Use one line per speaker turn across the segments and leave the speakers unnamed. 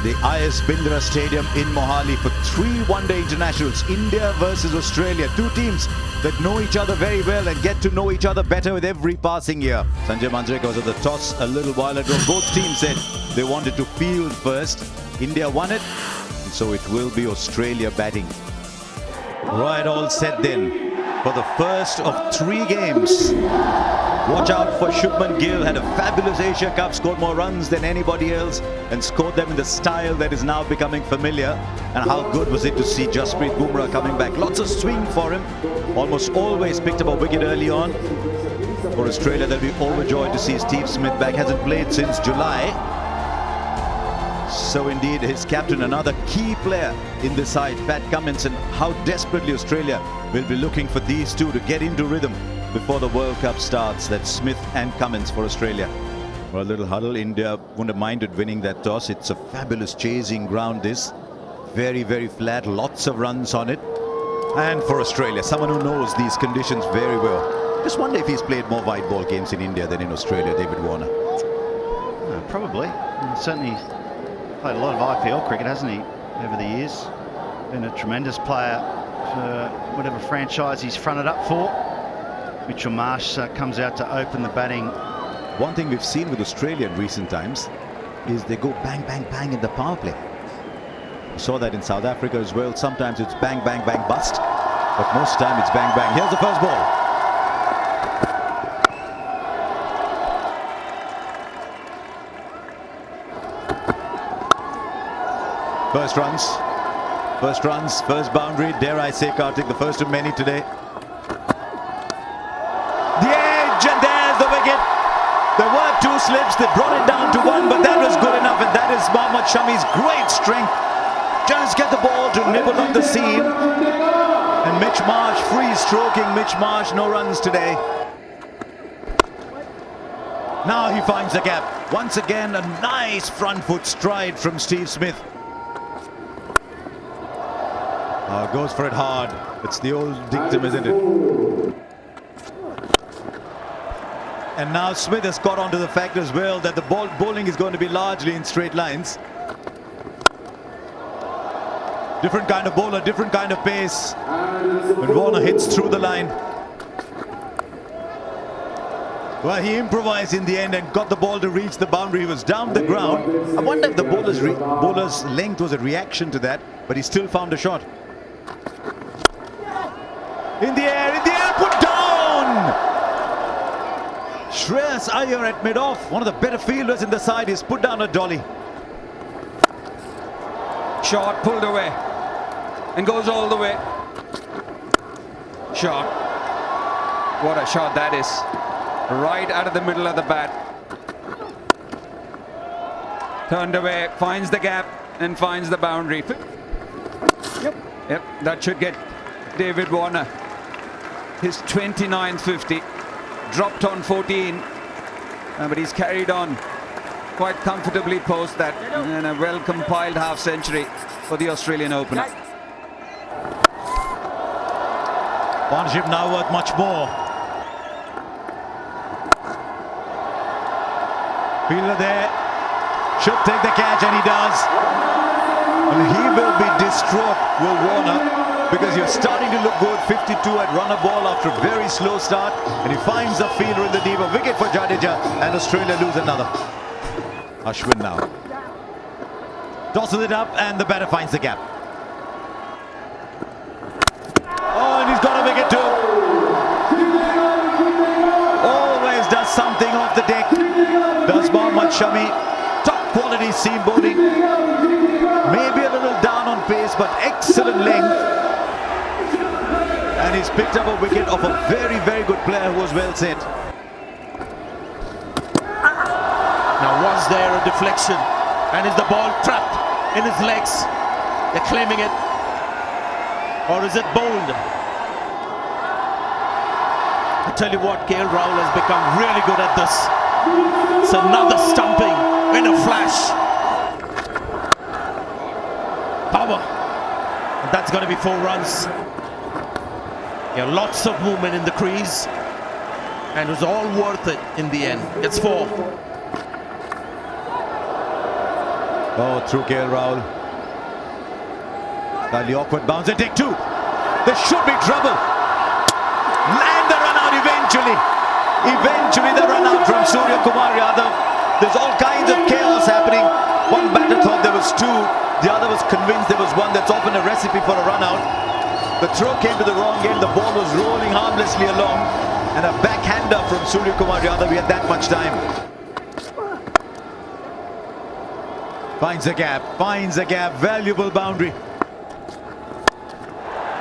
the IS Bindra Stadium in Mohali for 3 one-day internationals. India versus Australia. 2 teams that know each other very well and get to know each other better with every passing year. Sanjay Manjrekar was at the toss a little while ago. Both teams said they wanted to field first. India won it, and so it will be Australia batting. Right, all set then for the first of 3 games. Watch out for Shubman Gill. Had a fabulous Asia Cup, scored more runs than anybody else and scored them in the style that is now becoming familiar. And how good was it to see Jasprit Bumrah coming back. Lots of swing for him. Almost always picked up a wicket early on. For Australia, they'll be overjoyed to see Steve Smith back. Hasn't played since July. So indeed, his captain, another key player in the side, Pat Cummins, and how desperately Australia will be looking for these two to get into rhythm before the World Cup starts. That's Smith and Cummins for Australia. For a little huddle, India wouldn't have minded winning that toss. It's a fabulous chasing ground, this. Very, very flat, lots of runs on it. And for Australia, someone who knows these conditions very well. Just wonder if he's played more white ball games in India than in Australia, David Warner.
Probably. Certainly played a lot of IPL cricket, hasn't he, over the years? Been a tremendous player for whatever franchise he's fronted up for. Mitchell Marsh comes out to open the batting.
One thing we've seen with Australia in recent times is they go bang, bang, bang in the power play. We saw that in South Africa as well. Sometimes it's bang, bang, bang, bust. But most of the time it's bang, bang. Here's the first ball. First runs, first boundary. Dare I say, Karthik, the first of many today. The edge, and there's the wicket. There were 2 slips. They brought it down to 1, but that was good enough, and that is Mohammad Shami's great strength. Just get the ball to nibble on the seam. And Mitch Marsh, free stroking Mitch Marsh, no runs today. Now he finds the gap. Once again, a nice front foot stride from Steve Smith. Goes for it hard. It's the old dictum, isn't it? And now Smith has got onto the fact as well that the bowling is going to be largely in straight lines. Different kind of bowler, different kind of pace. When Warner hits through the line. Well, he improvised in the end and got the ball to reach the boundary. He was down the ground. I wonder if the bowler's length was a reaction to that, but he still found a shot. In the air, put down! Shreyas Iyer at mid-off, one of the better fielders in the side, is put down a dolly.
Shot pulled away and goes all the way. Shot. What a shot that is. Right out of the middle of the bat. Turned away, finds the gap and finds the boundary. Yep, that should get David Warner his 29th 50. Dropped on 14, but he's carried on quite comfortably post that, and a well-compiled half-century for the Australian opener.
Partnership now worth much more. Fielder there, should take the catch, and he does. And he will be distraught, Will Warner, because you're starting to look good. 52 at runner ball after a very slow start, and he finds the fielder in the deep. A wicket for Jadeja, and Australia lose another. Ashwin now tosses it up, and the batter finds the gap. Oh, and he's got a wicket too. Always does something off the deck, does Mohammad Shami. Top quality seam bowling. Maybe a little down on pace, but excellent length. And he's picked up a wicket of a very, very good player who was well set.
Now, was there a deflection? And is the ball trapped in his legs? They're claiming it. Or is it bowled? I tell you what, KL Rahul has become really good at this. It's another stumping in a flash. Power. And that's going to be 4 runs. Yeah, lots of movement in the crease, and it was all worth it in the end. It's 4.
Oh, through KL Rahul. Slightly awkward bounce and take two. There should be trouble. And the run out eventually. Eventually the run out from Surya Kumar Yadav. There's all kinds of chaos happening. One batter thought there was two. The other was convinced there was one. That's often a recipe for a run out. The throw came to the wrong end. The ball was rolling harmlessly along. And a backhander from Surya Kumar Yadav. We had that much time. Finds a gap, valuable boundary.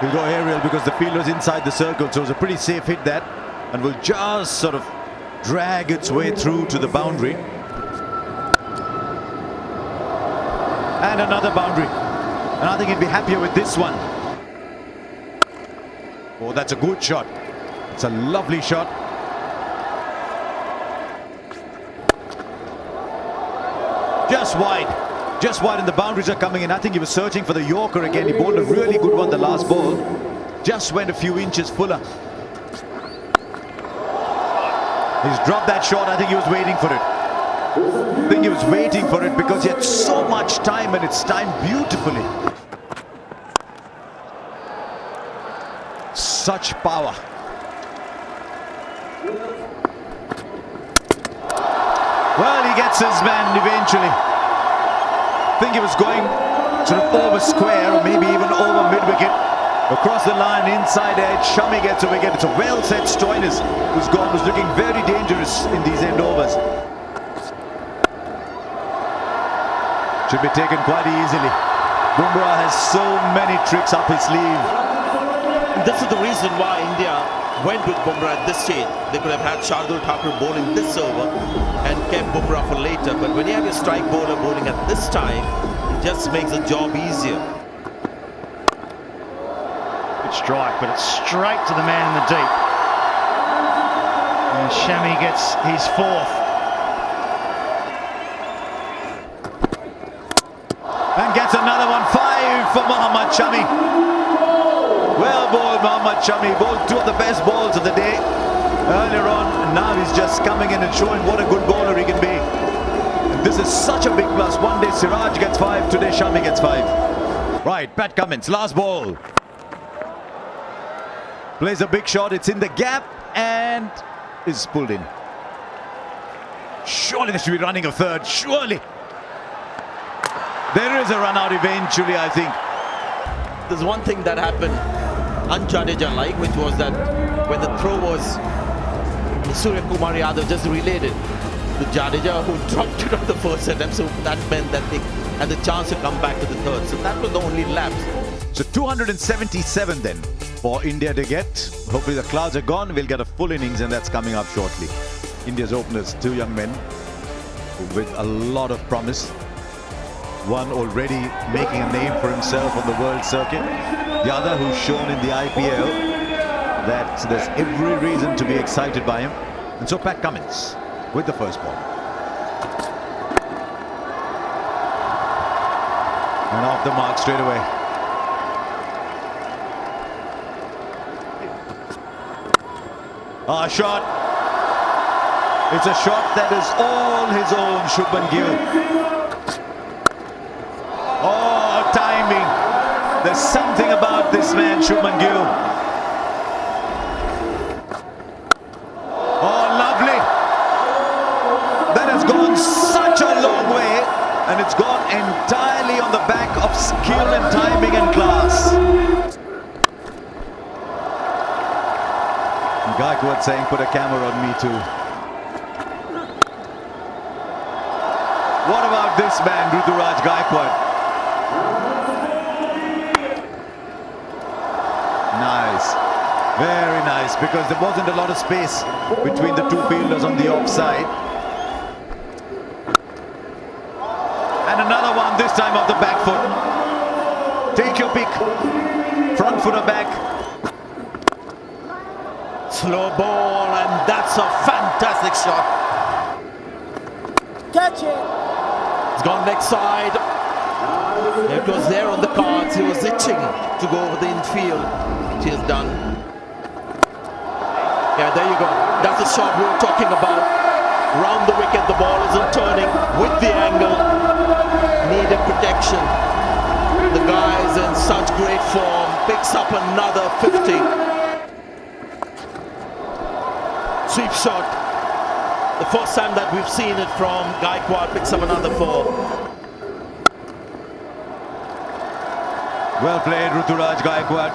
He'll go aerial because the fielder's inside the circle, so it's a pretty safe hit that, and will just sort of drag its way through to the boundary. And another boundary. And I think he'd be happier with this one. Oh, that's a good shot. It's a lovely shot. Just wide, and the boundaries are coming in. I think he was searching for the Yorker again. He bowled a really good one the last ball. Just went a few inches fuller. He's dropped that shot. I think he was waiting for it. I think he was waiting for it because he had so much time, and it's timed beautifully. Such power. Well, he gets his man eventually. I think he was going sort of over square or maybe even over mid-wicket. Across the line, inside edge, Shami gets a wicket. It's a well-set Stoinis who's gone, was looking very dangerous in these end overs. Should be taken quite easily. Bumrah has so many tricks up his sleeve.
This is the reason why India went with Bumrah at this stage. They could have had Shardul Thakur bowling this over and kept Bumrah for later. But when you have your strike bowler bowling at this time, it just makes the job easier.
Good strike, but it's straight to the man in the deep. And Shami gets his fourth.
And gets another one. 5 for Mohammad Shami. Well bowled, Mohammad Shami. Bowled two of the best balls of the day earlier on. And now he's just coming in and showing what a good bowler he can be. And this is such a big plus. One day Siraj gets 5. Today Shami gets 5. Right, Pat Cummins, last ball. Plays a big shot. It's in the gap and is pulled in. Surely they should be running a third. Surely. There is a run out eventually, I think.
There's one thing that happened un-Jadeja-like, which was that when the throw was Surya Kumar Yadav just relayed it to Jadeja, who dropped it on the first attempt. So that meant that they had the chance to come back to the third. So that was the only lapse.
So 277 then for India to get. Hopefully the clouds are gone. We'll get a full innings, and that's coming up shortly. India's openers, 2 young men with a lot of promise. One already making a name for himself on the world circuit. The other who's shown in the IPL that there's every reason to be excited by him. And so Pat Cummins with the first ball. And off the mark straight away. A shot. It's a shot that is all his own, Shubman Gill. Oh, timing. There's something about this man, Shubman Gill. Oh, lovely. That has gone such a long way, and it's gone entirely on the back of skill and timing and class. Gaikwad saying, put a camera on me too. What about this man, Ruturaj Gaikwad? Nice, very nice, because there wasn't a lot of space between the two fielders on the offside. And another one, this time off the back foot. Take your pick. Front footer back.
Slow ball, and that's a fantastic shot.
Catch it.
It's gone leg side. It was there on the cards. He was itching to go over the infield. He has done. Yeah, there you go. That's the shot we were talking about. round the wicket. The ball isn't turning with the angle. Needed protection. The guy's in such great form. Picks up another 50. Sweep shot. The first time that we've seen it from Gaikwad. Picks up another 4.
Well played, Ruturaj Gaikwad.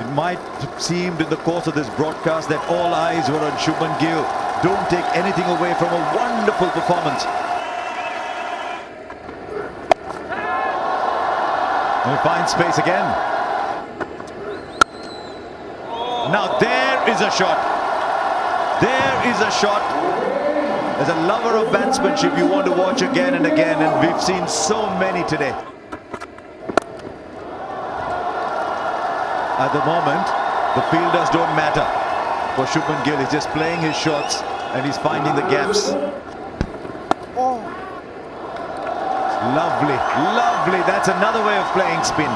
It might have seemed in the course of this broadcast that all eyes were on Shubman Gill. Don't take anything away from a wonderful performance. And he finds space again. Now there is a shot. There is a shot. As a lover of batsmanship, you want to watch again and again, and we've seen so many today. At the moment, the fielders don't matter for Shubman Gill. He's just playing his shots and he's finding the gaps. Lovely, lovely. That's another way of playing spin.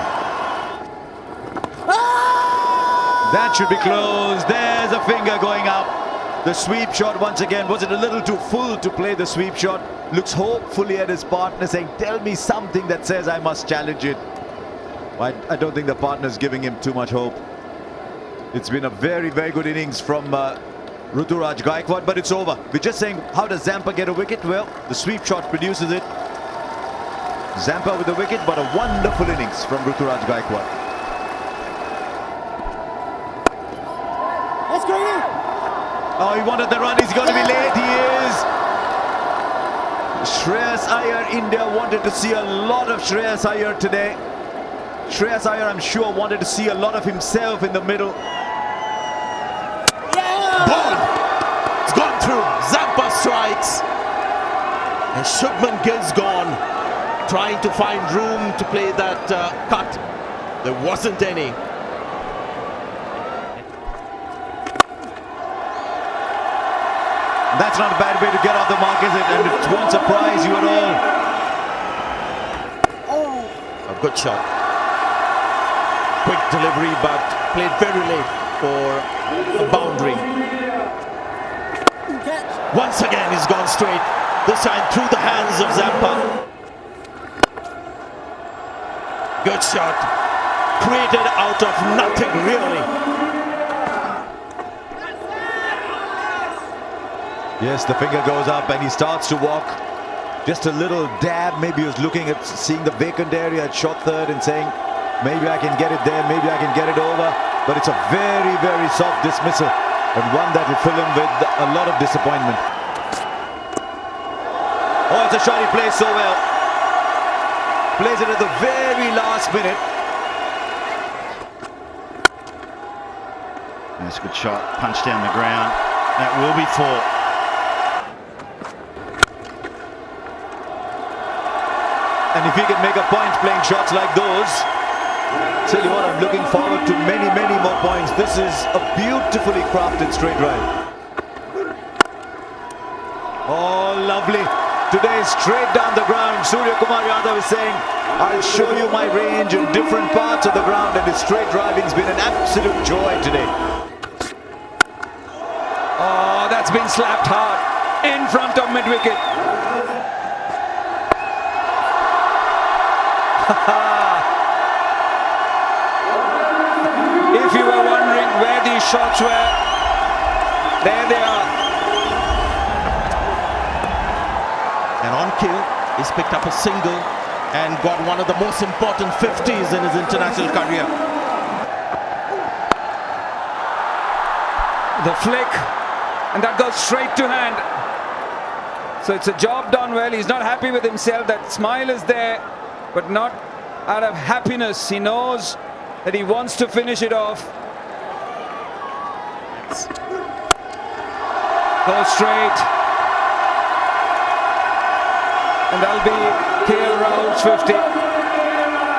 That should be close. There's a finger going up. The sweep shot once again. Was it a little too full to play the sweep shot? Looks hopefully at his partner saying, tell me something that says I must challenge it. I don't think the partner's giving him too much hope. It's been a very, very good innings from Ruturaj Gaikwad, but it's over. We're just saying, how does Zampa get a wicket? Well, the sweep shot produces it. Zampa with the wicket, but a wonderful innings from Ruturaj Gaikwad.
Let's go in.
Oh, he wanted the run. He's going to be late. He is. Shreyas Iyer, India wanted to see a lot of Shreyas Iyer today. Shreyas Iyer, I'm sure, wanted to see a lot of himself in the middle.
Yeah! Ball! It's gone through. Zampa strikes. And Shubman Gill's gone. Trying to find room to play that cut. There wasn't any.
That's not a bad way to get off the mark, is it? And it won't surprise you at all.
A good shot. Quick delivery, but played very late for a boundary. Once again, he's gone straight. This time through the hands of Zampa. Good shot. Created out of nothing, really.
Yes, the finger goes up and he starts to walk. Just a little dab. Maybe he was looking at seeing the vacant area at shot third and saying, maybe I can get it there, maybe I can get it over. But it's a very, very soft dismissal, and one that will fill him with a lot of disappointment. Oh, it's a shot he plays so well. Plays it at the very last minute.
That's a good shot. Punch down the ground. That will be 4.
And if he can make a point playing shots like those, tell you what, I'm looking forward to many, many more points. This is a beautifully crafted straight drive. Oh, lovely. Today, straight down the ground. Surya Kumar Yadav is saying, I'll show you my range in different parts of the ground, and his straight driving's been an absolute joy today.
Oh, that's been slapped hard in front of mid-wicket. If you were wondering where these shots were, there they are.
And on kill, he's picked up a single and got one of the most important 50s in his international career.
The flick, and that goes straight to hand. So it's a job done well. He's not happy with himself. That smile is there, but not out of happiness. He knows that he wants to finish it off. Go straight. And that'll be KL Rahul's 50.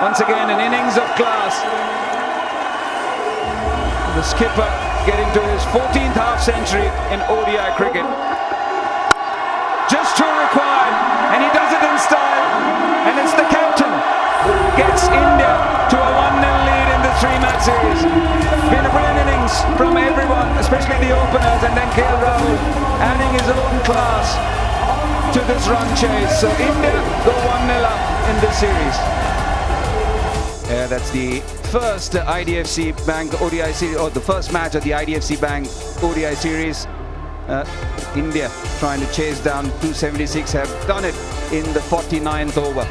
Once again, an innings of class. The skipper getting to his 14th half century in ODI cricket. Just 2 required, and he does it in style. And it's the captain who gets India to a 1-0 lead in the 3-match series. Been a brilliant innings from everyone, especially the openers, and then Rahul adding his own class to this run chase. So India go 1-0 up in this series. That's the first IDFC Bank ODI series, or the first match of the IDFC Bank ODI series. India trying to chase down 276, have done it in the 49th over.